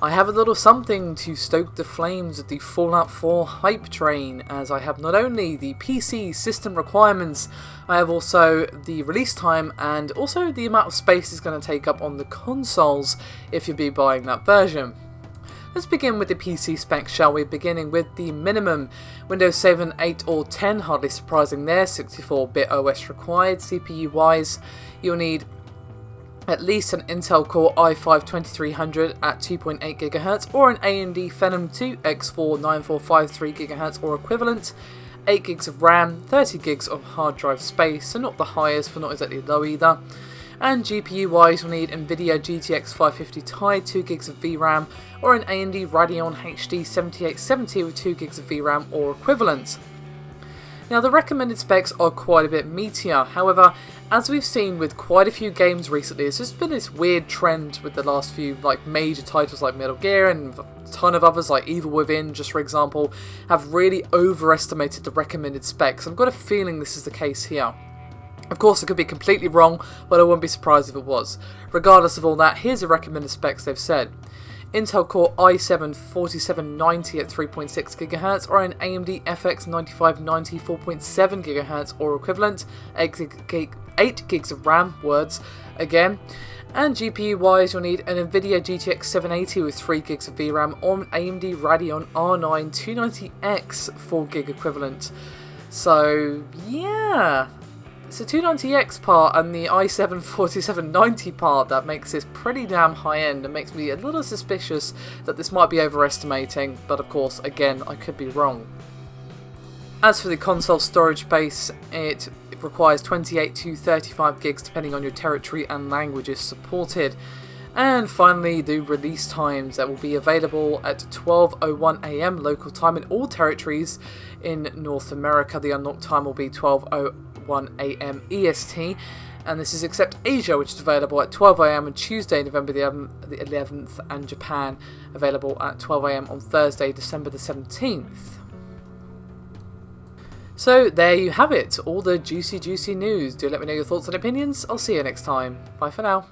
I have a little something to stoke the flames of the Fallout 4 hype train, as I have not only the PC system requirements, I have also the release time and also the amount of space it's going to take up on the consoles if you'll be buying that version. Let's begin with the PC specs, shall we? Beginning with the minimum. Windows 7, 8 or 10, hardly surprising there, 64-bit OS required. CPU wise, you'll need at least an Intel Core i5-2300 at 2.8 GHz or an AMD Phenom 2 X4 9453 GHz or equivalent, 8 gigs of RAM, 30 gigs of hard drive space, so not the highest but not exactly low either. And GPU wise, you'll need Nvidia GTX 550 Ti, 2 gigs of VRAM, or an AMD Radeon HD 7870 with 2 gigs of VRAM or equivalent. Now the recommended specs are quite a bit meatier, however, as we've seen with quite a few games recently, it's just been this weird trend with the last few major titles like Metal Gear and a ton of others like Evil Within, just for example, have really overestimated the recommended specs. I've got a feeling this is the case here. Of course, I could be completely wrong, but I wouldn't be surprised if it was. Regardless of all that, here's the recommended specs they've said. Intel Core i7-4790 at 3.6 GHz or an AMD FX 9590 4.7 GHz or equivalent, 8 gigs of RAM, words again. And GPU wise, you'll need an Nvidia GTX 780 with 3 gigs of VRAM or an AMD Radeon R9 290X 4 gig equivalent. So yeah, it's the 290X part and the i7-4790 part that makes this pretty damn high end and makes me a little suspicious that this might be overestimating, but of course, again, I could be wrong. As for the console storage space, it requires 28 to 35 gigs depending on your territory and languages supported. And finally, the release times that will be available at 12:01 AM local time in all territories in North America. The unlocked time will be 12:01 AM EST, and this is except Asia, which is available at 12 AM on Tuesday, November the 11th, and Japan available at 12 AM on Thursday, December the 17th. So there you have it, all the juicy news. Do let me know your thoughts and opinions. I'll see you next time. Bye for now.